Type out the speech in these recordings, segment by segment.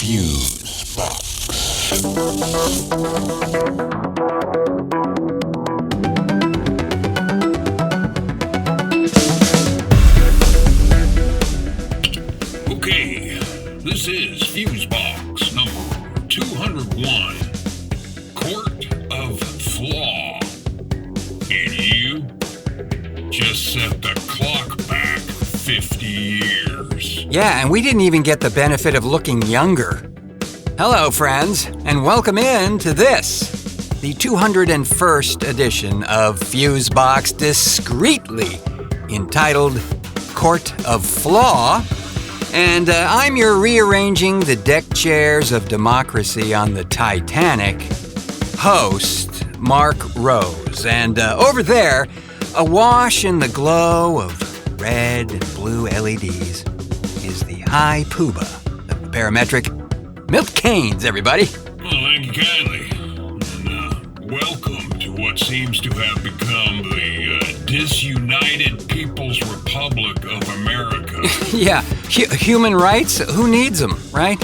Fusebox. Okay, this is Fusebox number 201, Court of Flaw. And you just set the clock back 50 years. Yeah, and we didn't even get the benefit of looking younger. Hello, friends, and welcome in to this, the 201st edition of Fusebox, discreetly entitled Court of Flaw. And I'm your rearranging the deck chairs of democracy on the Titanic host, Marc Rose. And over there, awash in the glow of red and blue LEDs, is the high poobah of the parametric, Milt Keynes, everybody. Well, thank you kindly. And welcome to what seems to have become the disunited People's Republic of America. Yeah, human rights? Who needs them, right?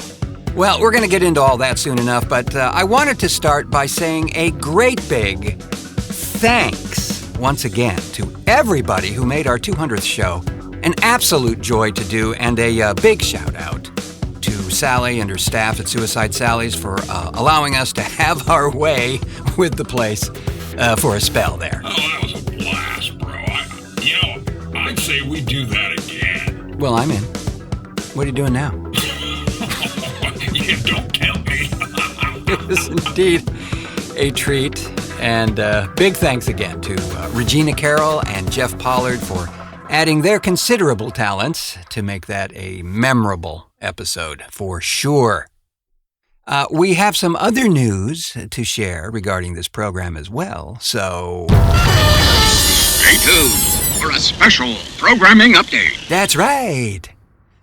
Well, we're going to get into all that soon enough, but I wanted to start by saying a great big thanks once again to everybody who made our 200th show an absolute joy to do, and a big shout out to Sally and her staff at Suicide Sally's for allowing us to have our way with the place for a spell there. Oh, that was a blast, bro. I'd say we do that again. Well, I'm in. What are you doing now? Yeah, don't tempt me. It was indeed a treat. And big thanks again to Regina Carroll and Jeff Pollard for adding their considerable talents to make that a memorable episode for sure. We have some other news to share regarding this program as well, so... Stay tuned for a special programming update. That's right.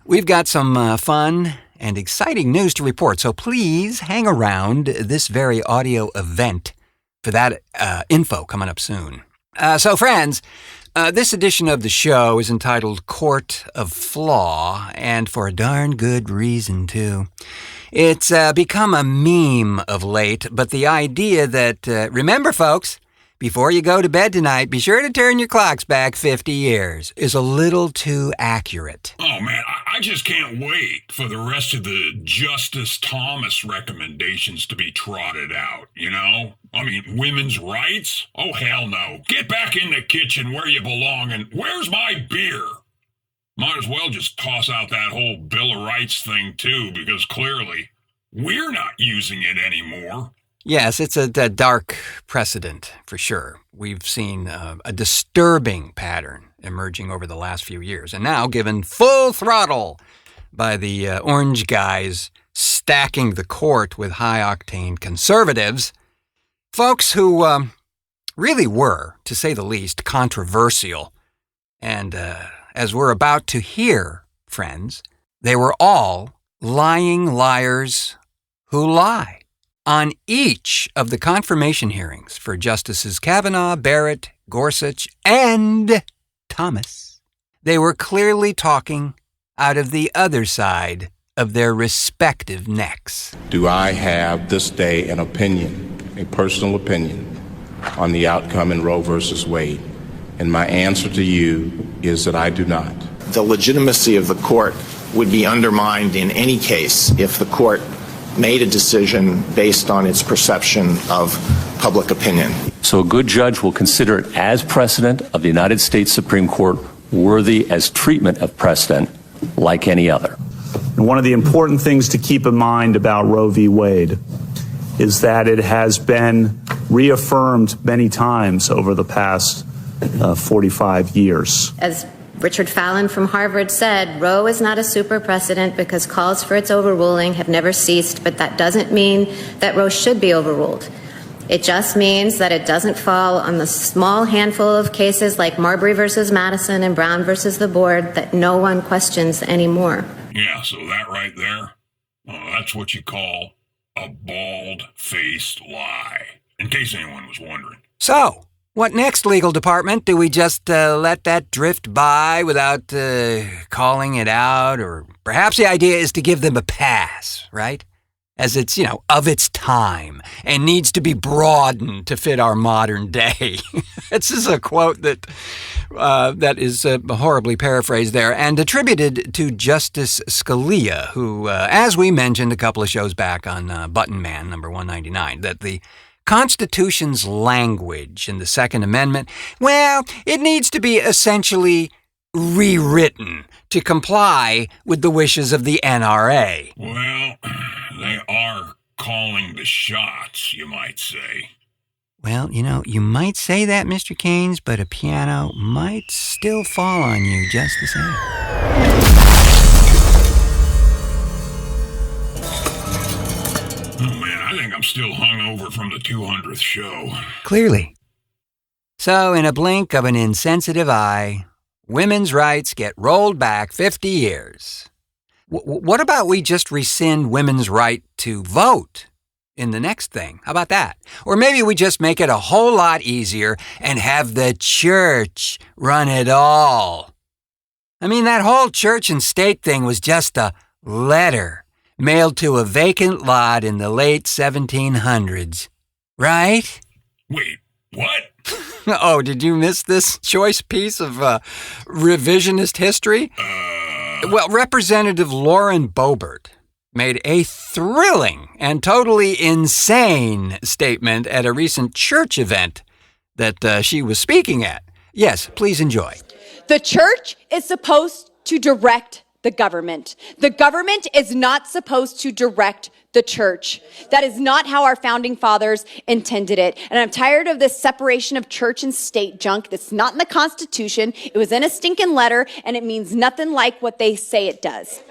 We've got some fun and exciting news to report, so please hang around this very audio event for that info coming up soon. So friends, this edition of the show is entitled Court of Flaw, and for a darn good reason, too. It's become a meme of late, but the idea that, remember folks, before you go to bed tonight, be sure to turn your clocks back 50 years, is a little too accurate. Oh, man, I just can't wait for the rest of the Justice Thomas recommendations to be trotted out, you know? I mean, women's rights? Oh, hell no. Get back in the kitchen where you belong, and where's my beer? Might as well just toss out that whole Bill of Rights thing, too, because clearly we're not using it anymore. Yes, it's a dark precedent, for sure. We've seen a disturbing pattern emerging over the last few years, and now given full throttle by the orange guys stacking the court with high-octane conservatives, folks who really were, to say the least, controversial. And as we're about to hear, friends, they were all lying liars who lie. On each of the confirmation hearings for Justices Kavanaugh, Barrett, Gorsuch, and Thomas, they were clearly talking out of the other side of their respective necks. Do I have this day an opinion, a personal opinion, on the outcome in Roe versus Wade? And my answer to you is that I do not. The legitimacy of the court would be undermined in any case if the court made a decision based on its perception of public opinion. So a good judge will consider it as precedent of the United States Supreme Court, worthy as treatment of precedent like any other. And one of the important things to keep in mind about Roe v. Wade is that it has been reaffirmed many times over the past 45 years. As Richard Fallon from Harvard said, Roe is not a super precedent because calls for its overruling have never ceased, but that doesn't mean that Roe should be overruled. It just means that it doesn't fall on the small handful of cases like Marbury versus Madison and Brown versus the board that no one questions anymore. Yeah, so that right there, that's what you call a bald-faced lie, in case anyone was wondering. So, What next, legal department? Do we just let that drift by without calling it out? Or perhaps the idea is to give them a pass, right? As it's, of its time and needs to be broadened to fit our modern day. This is a quote that is horribly paraphrased there and attributed to Justice Scalia, who, as we mentioned a couple of shows back on Button Man, number 199, that the Constitution's language in the Second Amendment, well, it needs to be essentially rewritten to comply with the wishes of the NRA. Well, they are calling the shots, you might say. Well, you might say that, Mr. Keynes, but a piano might still fall on you just the same. Oh, man, I think I'm still hungover from the 200th show. Clearly. So, in a blink of an insensitive eye, women's rights get rolled back 50 years. What about we just rescind women's right to vote in the next thing? How about that? Or maybe we just make it a whole lot easier and have the church run it all. I mean, that whole church and state thing was just a letter mailed to a vacant lot in the late 1700s, right? Wait, what? Oh, did you miss this choice piece of revisionist history? Well, Representative Lauren Boebert made a thrilling and totally insane statement at a recent church event that she was speaking at. Yes, please enjoy. The church is supposed to direct the government. The government is not supposed to direct the church. That is not how our founding fathers intended it. And I'm tired of this separation of church and state junk that's not in the Constitution. It was in a stinking letter, and it means nothing like what they say it does.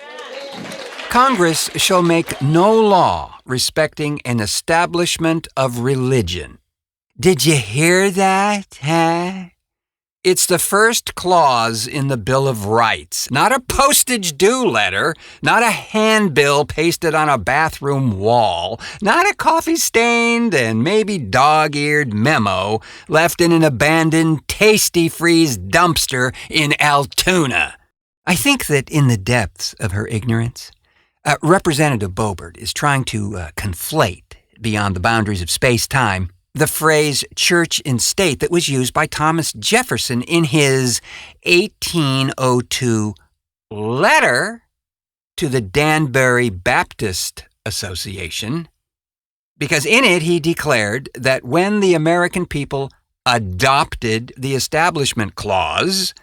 Congress shall make no law respecting an establishment of religion. Did you hear that, huh? It's the first clause in the Bill of Rights, not a postage due letter, not a handbill pasted on a bathroom wall, not a coffee-stained and maybe dog-eared memo left in an abandoned Tasty Freeze dumpster in Altoona. I think that in the depths of her ignorance, Representative Boebert is trying to conflate, beyond the boundaries of space-time, the phrase church and state that was used by Thomas Jefferson in his 1802 letter to the Danbury Baptist Association, because in it he declared that when the American people adopted the Establishment Clause,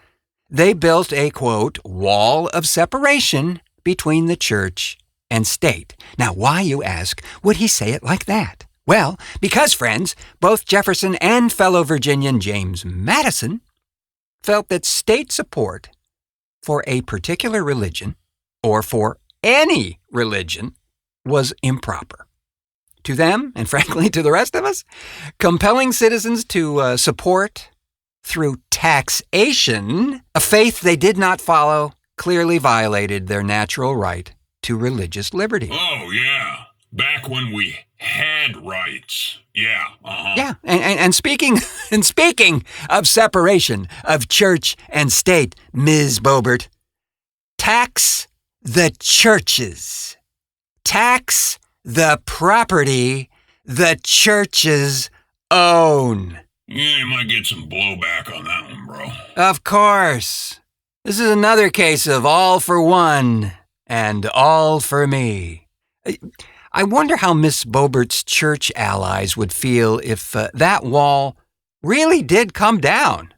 they built a, quote, wall of separation between the church and state. Now, why, you ask, would he say it like that? Well, because, friends, both Jefferson and fellow Virginian James Madison felt that state support for a particular religion, or for any religion, was improper. To them, and frankly to the rest of us, compelling citizens to support, through taxation, a faith they did not follow clearly violated their natural right to religious liberty. Oh, yeah. Back when we had rights. Yeah, Yeah, and speaking of separation of church and state, Ms. Boebert, tax the churches. Tax the property the churches own. Yeah, you might get some blowback on that one, bro. Of course. This is another case of all for one and all for me. I wonder how Miss Boebert's church allies would feel if that wall really did come down.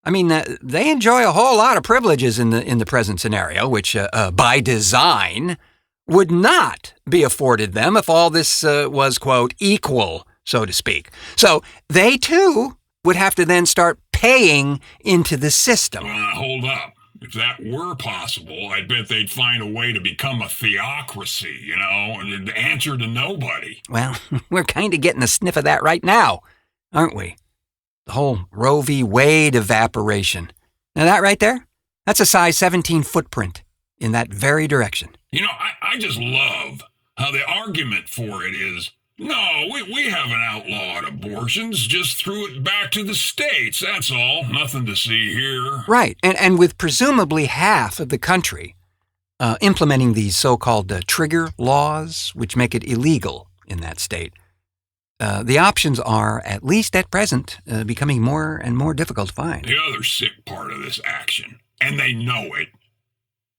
I mean, they enjoy a whole lot of privileges in the present scenario, which, by design, would not be afforded them if all this was, quote, equal, so to speak. So they, too, would have to then start paying into the system. Hold up. If that were possible, I'd bet they'd find a way to become a theocracy, and answer to nobody. Well, we're kind of getting a sniff of that right now, aren't we? The whole Roe v. Wade evaporation. Now that right there, that's a size 17 footprint in that very direction. I just love how the argument for it is No, we haven't outlawed abortions, just threw it back to the states, that's all. Nothing to see here. Right, and with presumably half of the country implementing these so-called trigger laws, which make it illegal in that state, the options are, at least at present, becoming more and more difficult to find. The other sick part of this action, and they know it,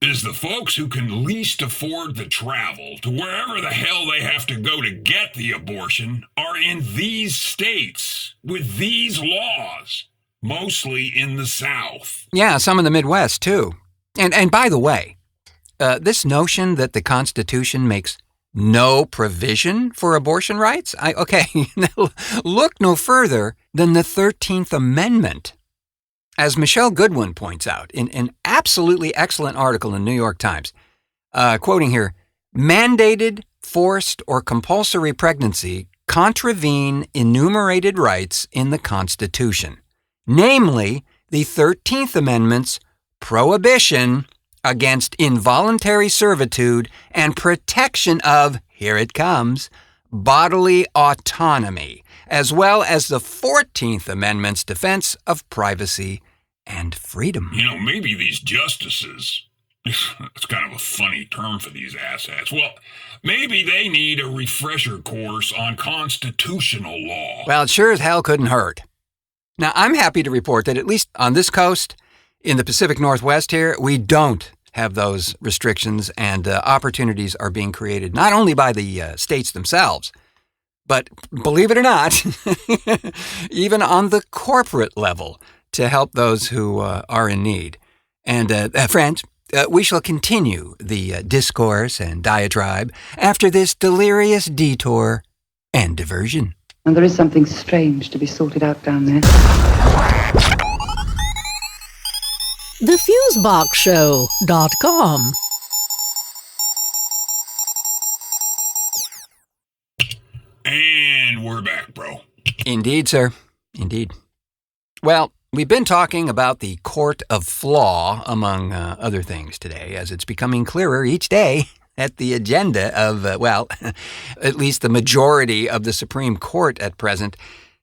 is the folks who can least afford the travel to wherever the hell they have to go to get the abortion are in these states with these laws, mostly in the South. Yeah, some in the Midwest, too. And by the way, this notion that the Constitution makes no provision for abortion rights? Look no further than the 13th Amendment. As Michelle Goodwin points out in an absolutely excellent article in the New York Times, quoting here, mandated, forced, or compulsory pregnancy contravene enumerated rights in the Constitution, namely the 13th Amendment's prohibition against involuntary servitude and protection of, here it comes, bodily autonomy, as well as the 14th Amendment's defense of privacy and freedom. You know, maybe these justices, it's kind of a funny term for these asshats, well, maybe they need a refresher course on constitutional law. Well, it sure as hell couldn't hurt. Now, I'm happy to report that at least on this coast, in the Pacific Northwest here, we don't have those restrictions, and opportunities are being created not only by the states themselves, but believe it or not, even on the corporate level to help those who are in need. And friends, we shall continue the discourse and diatribe after this delirious detour and diversion. And there is something strange to be sorted out down there. TheFuseboxShow.com. And we're back, bro. Indeed, sir. Indeed. Well, we've been talking about the Court of Flaw, among other things today, as it's becoming clearer each day that the agenda of, at least the majority of the Supreme Court at present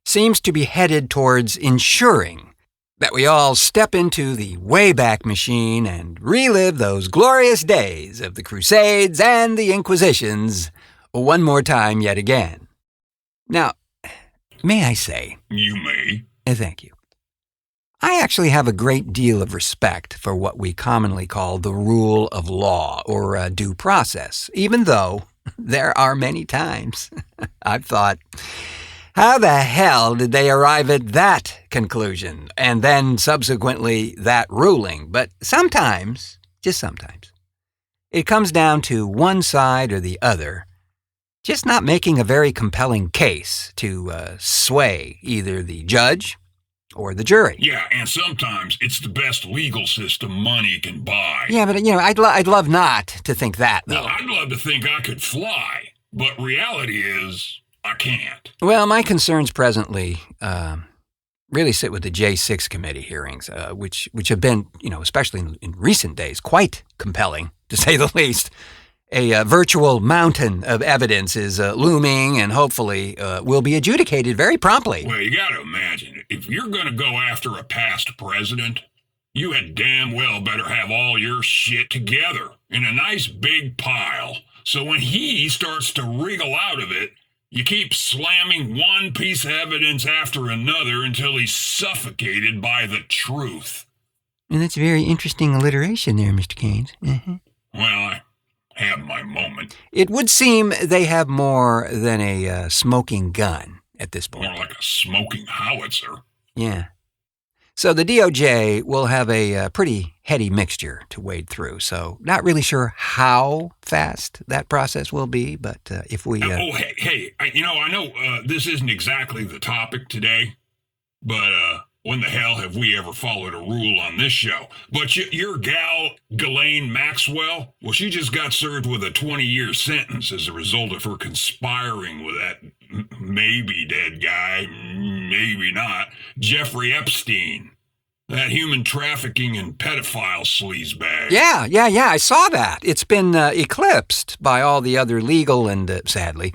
seems to be headed towards ensuring that we all step into the Wayback Machine and relive those glorious days of the Crusades and the Inquisitions one more time yet again. Now, may I say... You may. Thank you. I actually have a great deal of respect for what we commonly call the rule of law or due process, even though there are many times I've thought, how the hell did they arrive at that conclusion and then subsequently that ruling? But sometimes, just sometimes, it comes down to one side or the other just not making a very compelling case to sway either the judge or the jury. Yeah, and sometimes it's the best legal system money can buy. Yeah, but, I'd love not to think that, though. Well, I'd love to think I could fly, but reality is I can't. Well, my concerns presently really sit with the J6 committee hearings, which have been, especially in recent days, quite compelling, to say the least. A virtual mountain of evidence is looming and hopefully will be adjudicated very promptly. Well, you gotta imagine, if you're gonna go after a past president, you had damn well better have all your shit together in a nice big pile, so when he starts to wriggle out of it, you keep slamming one piece of evidence after another until he's suffocated by the truth. And that's very interesting alliteration there, Mr. Keynes. Mm-hmm. Well, I have my moment. It would seem they have more than a smoking gun at this point. More like a smoking howitzer. Yeah. So the DOJ will have a pretty heady mixture to wade through, so not really sure how fast that process will be, but if we... I know this isn't exactly the topic today, but when the hell have we ever followed a rule on this show? But your gal, Ms.Maxwell, well, she just got served with a 20-year sentence as a result of her conspiring with that maybe dead guy, maybe not, Jeffrey Epstein. That human trafficking and pedophile sleazebag. Yeah, I saw that. It's been eclipsed by all the other legal and, sadly,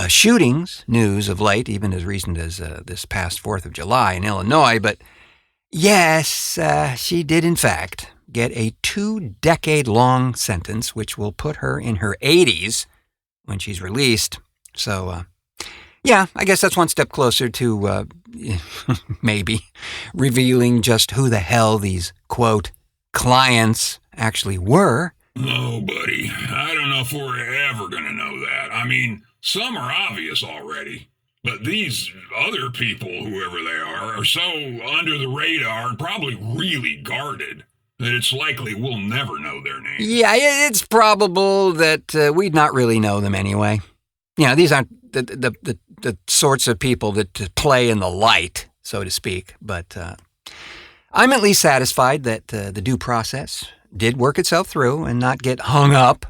shootings news of late, even as recent as this past 4th of July in Illinois. But yes, she did in fact get a 2-decade-long sentence, which will put her in her 80s when she's released. So, yeah, I guess that's one step closer to maybe revealing just who the hell these, quote, clients actually were. Oh, buddy, I don't know if we're ever going to know that. I mean, some are obvious already. But these other people, whoever they are so under the radar and probably really guarded that it's likely we'll never know their name. Yeah, it's probable that we'd not really know them anyway. You know, these aren't the sorts of people that play in the light, so to speak. But I'm at least satisfied that the due process did work itself through and not get hung up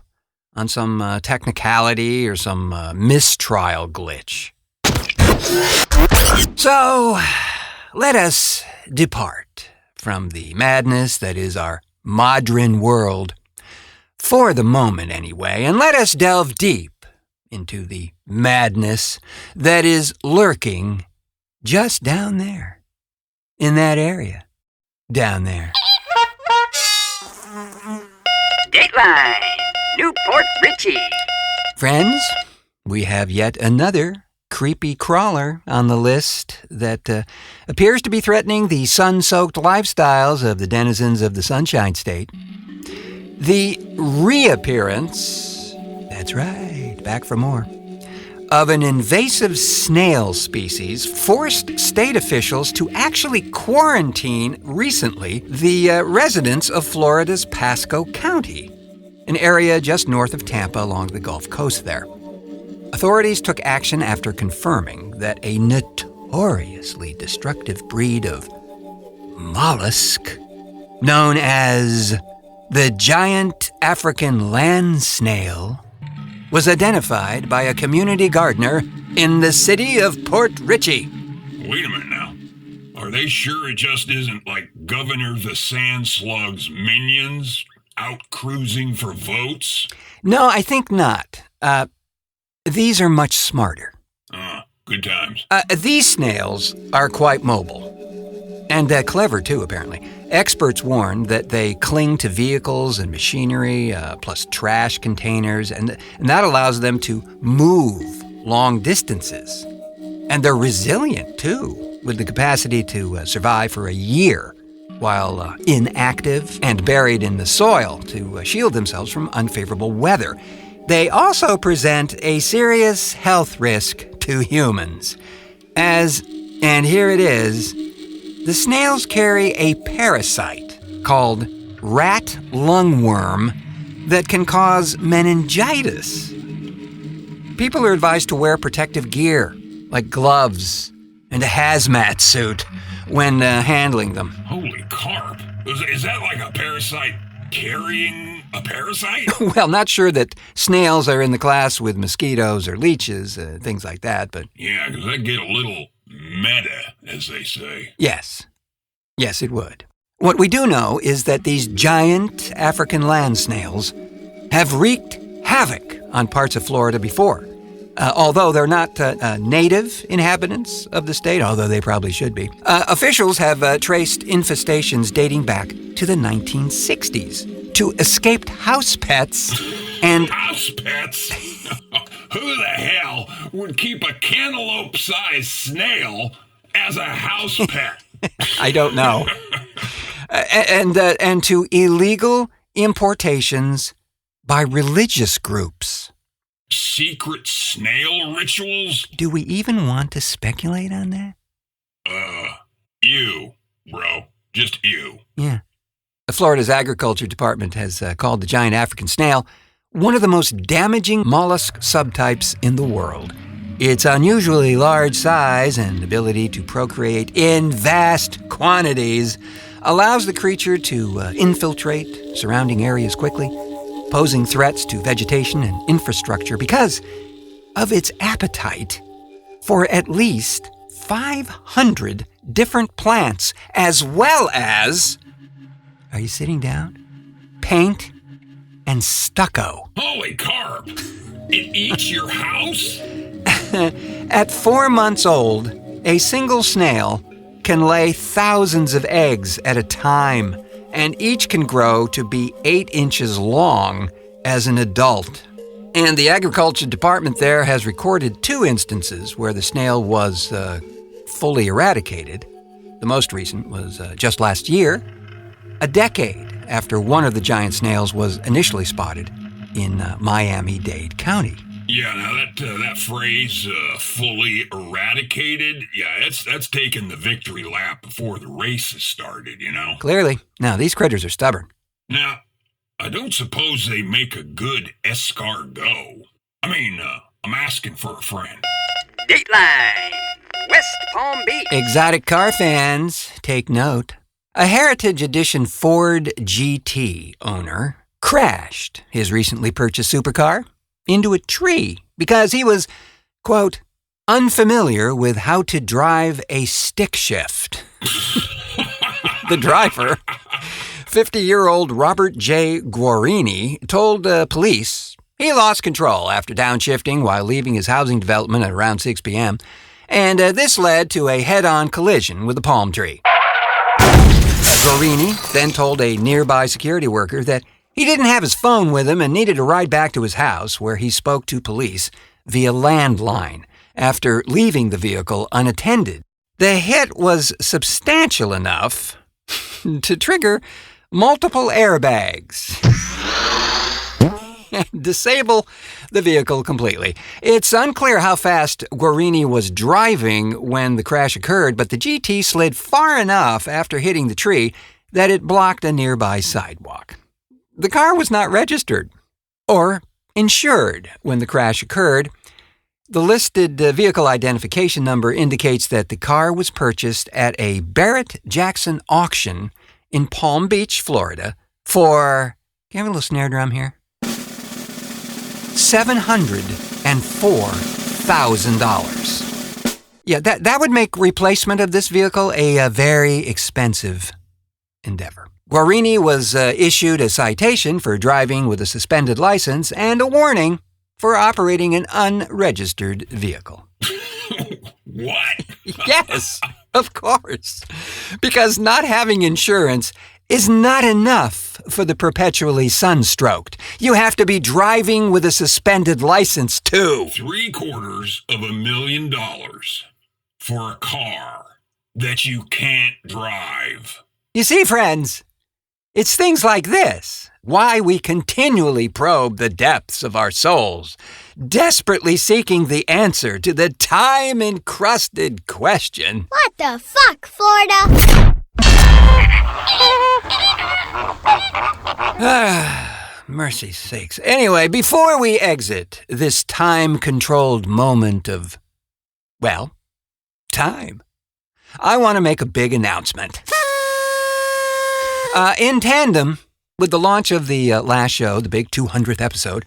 on some technicality or some mistrial glitch. So, let us depart from the madness that is our modern world, for the moment anyway, and let us delve deep into the madness that is lurking just down there, in that area, down there. Dateline, Newport Richie. Friends, we have yet another creepy crawler on the list that appears to be threatening the sun-soaked lifestyles of the denizens of the Sunshine State. The reappearance, that's right, back for more, of an invasive snail species forced state officials to actually quarantine recently the residents of Florida's Pasco County, an area just north of Tampa along the Gulf Coast there. Authorities took action after confirming that a notoriously destructive breed of mollusk known as the giant African land snail was identified by a community gardener in the city of Port Richey. Wait a minute now. Are they sure it just isn't like Governor the Sand Slug's minions out cruising for votes? No, I think not. These are much smarter. Good times. These snails are quite mobile. And clever, too, apparently. Experts warn that they cling to vehicles and machinery, plus trash containers, and that allows them to move long distances. And they're resilient, too, with the capacity to survive for a year while inactive and buried in the soil to shield themselves from unfavorable weather. They also present a serious health risk to humans, and here it is, the snails carry a parasite called rat lungworm that can cause meningitis. People are advised to wear protective gear, like gloves and a hazmat suit, when handling them. Holy carp. Is that like a parasite carrying a parasite? Well, not sure that snails are in the class with mosquitoes or leeches, things like that, but... Yeah, because that get a little meta, as they say. Yes, it would. What we do know is that these giant African land snails have wreaked havoc on parts of Florida before. Although they're not native inhabitants of the state, although they probably should be. Officials have traced infestations dating back to the 1960s to escaped house pets and... House pets? Who the hell would keep a cantaloupe-sized snail as a house pet? I don't know. And to illegal importations by religious groups. Secret snail rituals? Do we even want to speculate on that? You, bro. Just you. Yeah. Florida's Agriculture Department has called the giant African snail one of the most damaging mollusk subtypes in the world. Its unusually large size and ability to procreate in vast quantities allows the creature to infiltrate surrounding areas quickly, posing threats to vegetation and infrastructure because of its appetite for at least 500 different plants, as well as, are you sitting down? Paint and stucco. Holy carp! It eats your house? At 4 months old, a single snail can lay thousands of eggs at a time, and each can grow to be 8 inches long as an adult. And the agriculture department there has recorded 2 instances where the snail was fully eradicated. The most recent was just last year, a decade after one of the giant snails was initially spotted in Miami-Dade County. Yeah, now that phrase, fully eradicated, yeah, that's taking the victory lap before the race has started, you know? Clearly. Now, these critters are stubborn. Now, I don't suppose they make a good escargot. I mean, I'm asking for a friend. Dateline, West Palm Beach. Exotic car fans, take note. A Heritage Edition Ford GT owner crashed his recently purchased supercar into a tree because he was, quote, unfamiliar with how to drive a stick shift. The driver, 50-year-old Robert J. Guarini, told police he lost control after downshifting while leaving his housing development at around 6 p.m., and this led to a head-on collision with a palm tree. Guarini then told a nearby security worker that he didn't have his phone with him and needed to ride back to his house, where he spoke to police via landline after leaving the vehicle unattended. The hit was substantial enough to trigger multiple airbags and disable the vehicle completely. It's unclear how fast Guarini was driving when the crash occurred, but the GT slid far enough after hitting the tree that it blocked a nearby sidewalk. The car was not registered or insured when the crash occurred. The listed vehicle identification number indicates that the car was purchased at a Barrett-Jackson auction in Palm Beach, Florida for, can you have a little snare drum here? $704,000. Yeah, that would make replacement of this vehicle a very expensive endeavor. Guarini was issued a citation for driving with a suspended license and a warning for operating an unregistered vehicle. What? Yes, of course. Because not having insurance is not enough for the perpetually sunstroked. You have to be driving with a suspended license, too. $750,000 for a car that you can't drive. You see, friends, it's things like this why we continually probe the depths of our souls, desperately seeking the answer to the time-encrusted question. What the fuck, Florida? Mercy sakes. Anyway, before we exit this time-controlled moment of, well, time, I want to make a big announcement. In tandem with the launch of the last show, the big 200th episode,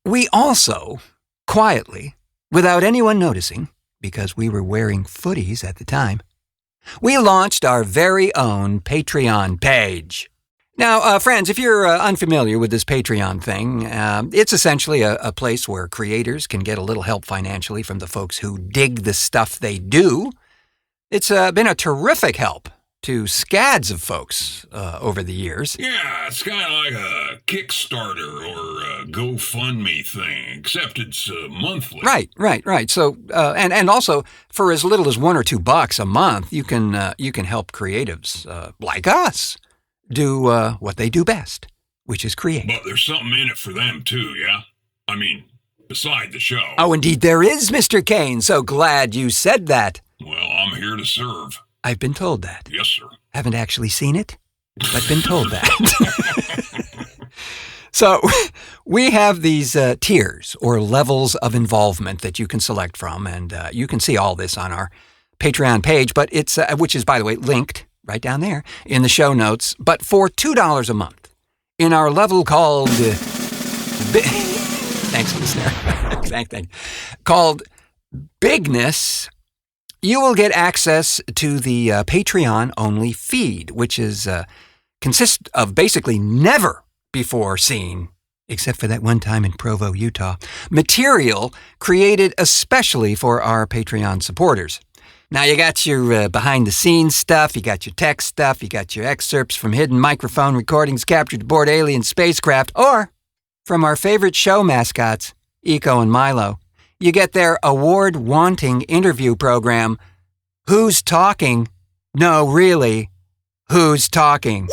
we also, quietly, without anyone noticing, because we were wearing footies at the time, we launched our very own Patreon page. Now, friends, if you're unfamiliar with this Patreon thing, it's essentially a place where creators can get a little help financially from the folks who dig the stuff they do. It's been a terrific help to scads of folks over the years. Yeah, it's kind of like a Kickstarter or a GoFundMe thing, except it's monthly. Right. So, and also for as little as $1 or $2 a month, you can help creatives like us do what they do best, which is create. But there's something in it for them too, yeah? I mean, beside the show. Oh, indeed there is, Mr. Kane. So glad you said that. Well, I'm here to serve. I've been told that. Yes, sir. Haven't actually seen it, but been told that. So we have these tiers or levels of involvement that you can select from, and you can see all this on our Patreon page, but it's which is, by the way, linked right down there in the show notes. But for $2 a month, in our level called thanks for the snare. Thank you. Called Bigness, you will get access to the Patreon-only feed, which is consists of basically never-before-seen except for that one time in Provo, Utah. Material created especially for our Patreon supporters. Now, you got your behind-the-scenes stuff, you got your tech stuff, you got your excerpts from hidden microphone recordings captured aboard alien spacecraft, or from our favorite show mascots, Eco and Milo. You get their award-wanting interview program, Who's Talking? No, really, Who's Talking?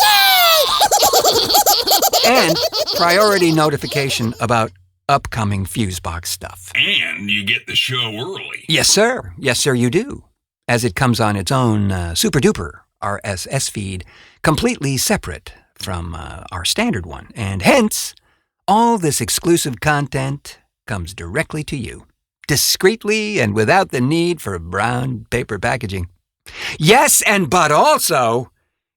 And priority notification about upcoming Fusebox stuff. And you get the show early. Yes, sir. Yes, sir, you do. As it comes on its own super-duper RSS feed, completely separate from our standard one. And hence, all this exclusive content comes directly to you, discreetly and without the need for brown paper packaging. Yes, but also,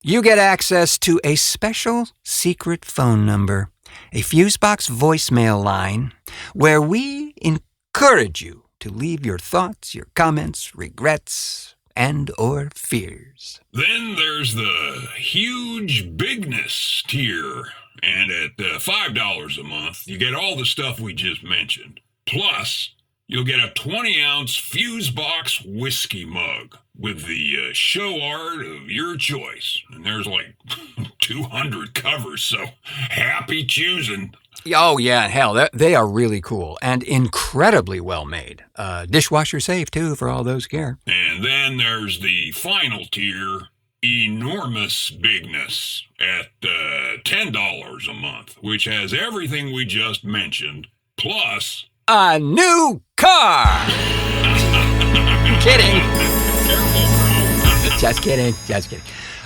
you get access to a special secret phone number, a Fusebox voicemail line, where we encourage you to leave your thoughts, your comments, regrets, and or fears. Then there's the huge bigness tier. And at $5 a month, you get all the stuff we just mentioned. Plus, you'll get a 20-ounce Fusebox whiskey mug with the show art of your choice. And there's like 200 covers, so happy choosing. Oh, yeah, hell, they are really cool and incredibly well made. Dishwasher safe, too, for all those who care. And then there's the final tier, enormous bigness, at $10 a month, which has everything we just mentioned, plus a new car! Kidding. Just kidding.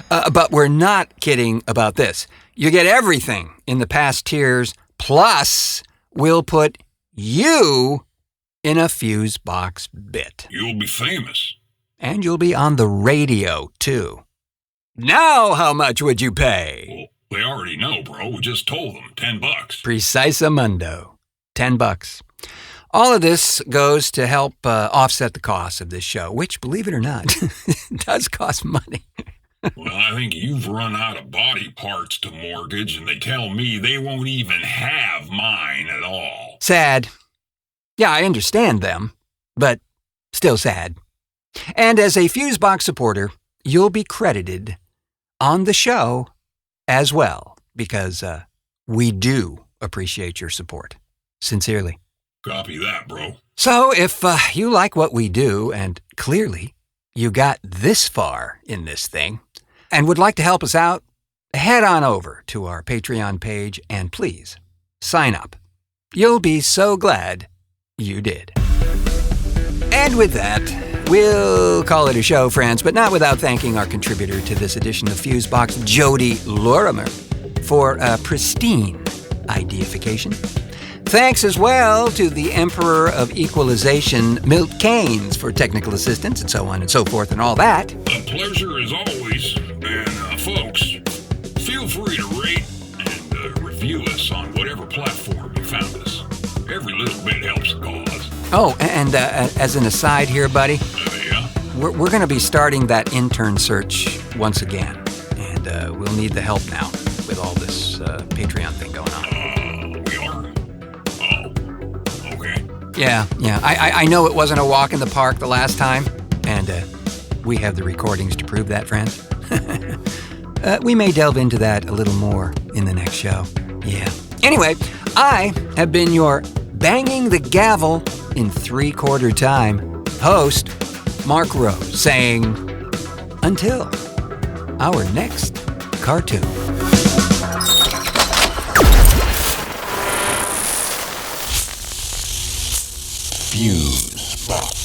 But we're not kidding about this. You get everything in the past tiers, plus we'll put you in a Fusebox bit. You'll be famous. And you'll be on the radio, too. Now how much would you pay? Well, they already know, bro. We just told them. $10. Precisamundo. $10. All of this goes to help offset the cost of this show, which, believe it or not, does cost money. Well, I think you've run out of body parts to mortgage, and they tell me they won't even have mine at all. Sad. Yeah, I understand them, but still sad. And as a Fusebox supporter, you'll be credited on the show as well, because we do appreciate your support. Sincerely. Copy that, bro. So if you like what we do, and clearly you got this far in this thing, and would like to help us out, head on over to our Patreon page and please sign up. You'll be so glad you did. And with that, we'll call it a show, friends, but not without thanking our contributor to this edition of Fusebox, Jody Lorimer, for a pristine ideification. Thanks as well to the Emperor of Equalization, Milt Keynes, for technical assistance and so on and so forth and all that. A pleasure as always. And folks, feel free to rate and review us on whatever platform you found us. Every little bit helps the cause. Oh, and as an aside here, buddy, yeah? we're going to be starting that intern search once again. And we'll need the help now with all this Patreon thing going on. Yeah. I know it wasn't a walk in the park the last time, and we have the recordings to prove that, friends. We may delve into that a little more in the next show. Yeah. Anyway, I have been your banging the gavel in 3/4 time host, Marc Rose, saying, until our next cartoon. Fusebox.